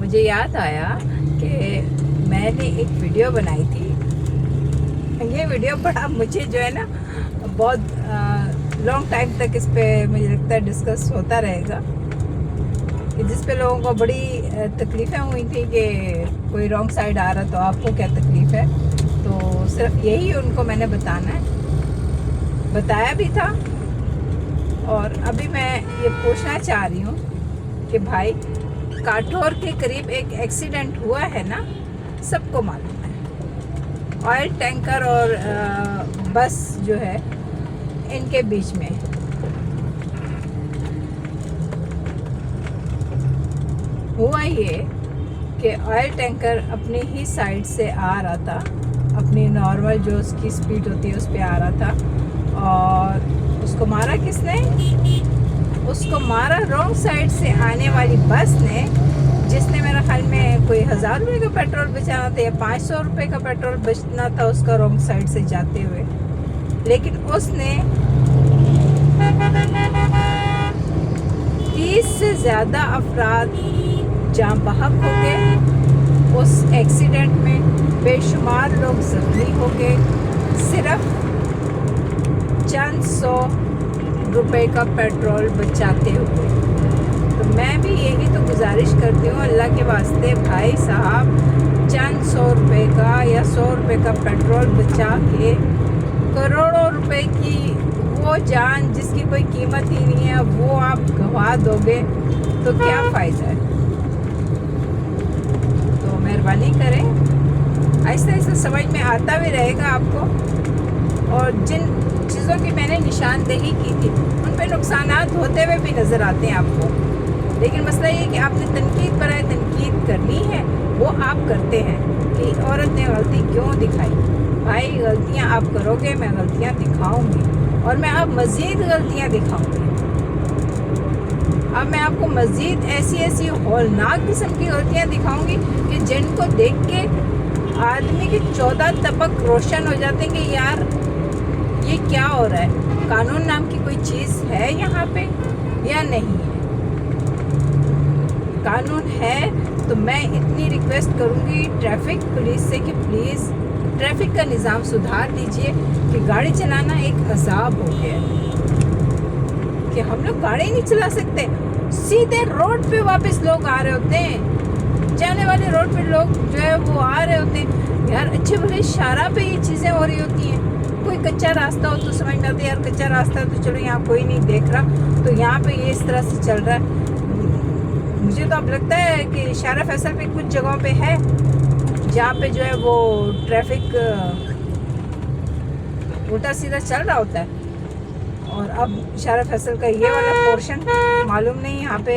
मुझे याद आया कि मैंने एक वीडियो बनाई थी। ये वीडियो बड़ा मुझे जो है ना बहुत लॉन्ग टाइम तक इस पे मुझे लगता है डिस्कस होता रहेगा, कि जिस पे लोगों को बड़ी तकलीफ़ें हुई थी कि कोई रॉन्ग साइड आ रहा तो आपको क्या तकलीफ़ है। तो सिर्फ यही उनको मैंने बताना है, बताया भी था। और अभी मैं ये पूछना चाह रही हूँ कि भाई काठौर के करीब एक एक्सीडेंट हुआ है ना, सबको मालूम है। ऑयल टैंकर और बस जो है इनके बीच में हुआ ये कि ऑयल टैंकर अपनी ही साइड से आ रहा था, अपनी नॉर्मल जो उसकी स्पीड होती है उस पर आ रहा था। और उसको मारा किसने? उसको मारा रॉन्ग साइड से आने वाली बस ने, जिसने मेरा ख्याल में कोई 1000 रुपये का पेट्रोल बचाना था या 500 रुपये का पेट्रोल बचना था उसका रॉन्ग साइड से जाते हुए। लेकिन उसने 30 से ज़्यादा अफराद जान बहक हो गए उस एक्सीडेंट में, बेशुमार लोग जख्मी हो गए, सिर्फ चंद 100 रुपए का पेट्रोल बचाते हुए। तो मैं भी यही तो गुजारिश करती हूँ, अल्लाह के वास्ते भाई साहब, चंद 100 रुपये का या 100 रुपये का पेट्रोल बचा के करोड़ों रुपए की वो जान जिसकी कोई कीमत ही नहीं है वो आप गंवा दोगे तो क्या फ़ायदा है। तो मेहरबानी करें, आहिस्ता आहिस्ता समझ में आता भी रहेगा आपको। और जिन चीज़ों की मैंने निशानदेही की थी उन पे नुकसानात होते हुए भी नज़र आते हैं आपको। लेकिन मसला ये है कि आपने तनकीद पर तनकीद करनी है, वो आप करते हैं कि औरत ने गलती क्यों दिखाई। भाई गलतियां आप करोगे, मैं गलतियां दिखाऊंगी और मैं अब मज़ीद गलतियां दिखाऊंगी। अब मैं आपको मज़ीद ऐसी हौलनाक किस्म की गलतियां दिखाऊंगी कि जिनको देख के आदमी के 14 तबक रोशन हो जाते हैं कि यार ये क्या हो रहा है, कानून नाम की कोई चीज़ है यहाँ पे या नहीं है। कानून है तो मैं इतनी रिक्वेस्ट करूँगी ट्रैफिक पुलिस से कि प्लीज़ ट्रैफिक का निज़ाम सुधार दीजिए कि गाड़ी चलाना एक अजाब हो गया है कि हम लोग गाड़ी नहीं चला सकते। सीधे रोड पे वापस लोग आ रहे होते हैं, जाने वाले रोड पे लोग जो है वो आ रहे होते हैं। यार अच्छे भले इशारा पे ये चीज़ें हो रही होती हैं। कोई कच्चा रास्ता हो तो समझ में आता है यार कच्चा रास्ता है तो चलो यहाँ कोई नहीं देख रहा तो यहाँ पे ये इस तरह से चल रहा है। मुझे तो अब लगता है कि शारा फैसल पे कुछ जगहों पे है जहाँ पे जो है वो ट्रैफिक उल्टा सीधा चल रहा होता है। और अब शारा फैसल का ये वाला पोर्शन मालूम नहीं यहाँ पे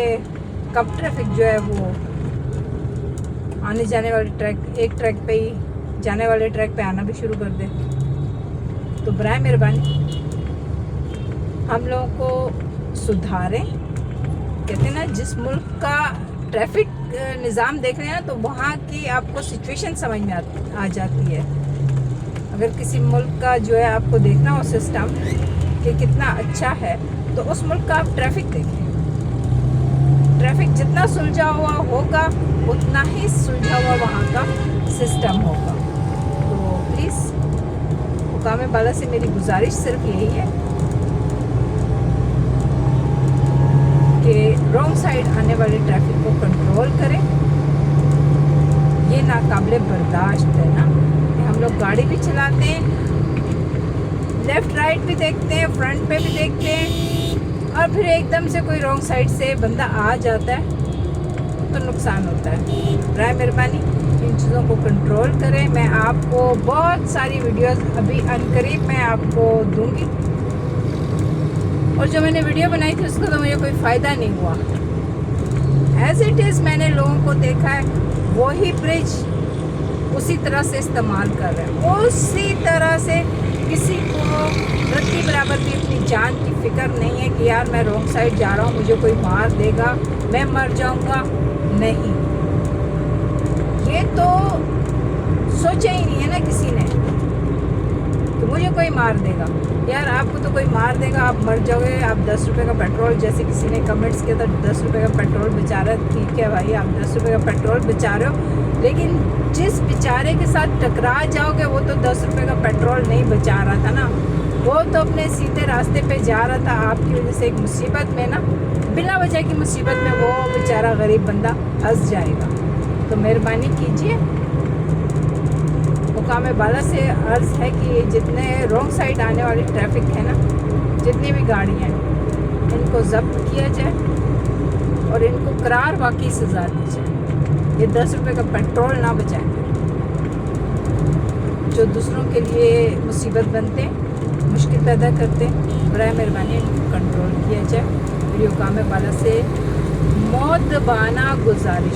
कब ट्रैफिक जो है वो आने जाने वाले ट्रैक, एक ट्रैक पे ही जाने वाले ट्रैक पे आना भी शुरू कर दे। तो बराए मेहरबानी हम लोगों को सुधारें। कहते हैं ना, जिस मुल्क का ट्रैफिक निज़ाम देख रहे हैं तो वहाँ की आपको सिचुएशन समझ में आ जाती है। अगर किसी मुल्क का जो है आपको देखना हो सिस्टम कि कितना अच्छा है तो उस मुल्क का आप ट्रैफिक देखें। ट्रैफिक जितना सुलझा हुआ होगा उतना ही सुलझा हुआ वहाँ का सिस्टम होगा। तो प्लीज़ हुकाम बाला से मेरी गुजारिश सिर्फ यही है कि रॉन्ग साइड आने वाले ट्रैफिक को कंट्रोल करें। ये नाकाबिले बर्दाश्त है ना कि हम लोग गाड़ी भी चलाते हैं, लेफ़्ट राइट भी देखते हैं, फ्रंट पे भी देखते हैं और फिर एकदम से कोई रॉन्ग साइड से बंदा आ जाता है तो नुकसान होता है। राय मेहरबानी इन चीज़ों को कंट्रोल करें। मैं आपको बहुत सारी वीडियोस अभी अनकरीब मैं आपको दूंगी और जो मैंने वीडियो बनाई थी उसका तो मुझे कोई फ़ायदा नहीं हुआ। एज़ इट इज़ मैंने लोगों को देखा है वही ब्रिज उसी तरह से इस्तेमाल कर रहे हैं, उसी तरह से। किसी को रत्ती बराबर भी अपनी जान की फ़िक्र नहीं है कि यार मैं रॉन्ग साइड जा रहा हूँ, मुझे कोई मार देगा, मैं मर जाऊँगा। नहीं, ये तो सोचा ही नहीं है ना किसी ने। कि मुझे कोई मार देगा। यार आपको तो कोई मार देगा, आप मर जाओगे। आप 10 रुपये का पेट्रोल, जैसे किसी ने कमेंट्स किया था 10 रुपये का पेट्रोल बचा रहा है, ठीक है भाई, आप 10 रुपये का पेट्रोल बचा रहे हो, लेकिन जिस बेचारे के साथ टकरा जाओगे वो तो 10 रुपये का पेट्रोल नहीं बचा रहा था ना, वो तो अपने सीधे रास्ते पे जा रहा था। आपकी वजह से एक मुसीबत में ना, बिना वजह की मुसीबत में वो बेचारा गरीब बंदा फंस जाएगा। तो मेहरबानी कीजिए, मुकाम बाला से अर्ज़ है कि जितने रॉन्ग साइड आने वाली ट्रैफिक है ना, जितनी भी गाड़ियाँ हैं, इनको ज़ब्त किया जाए और इनको करार वाकई सज़ा दी जाए। ये 10 रुपये का पेट्रोल ना बचाएं, जो दूसरों के लिए मुसीबत बनते, मुश्किल पैदा करते, बराए मेहरबानी इनको कंट्रोल किया जाए। मेरी हुकाम बाला से मौदबाना गुजारिश।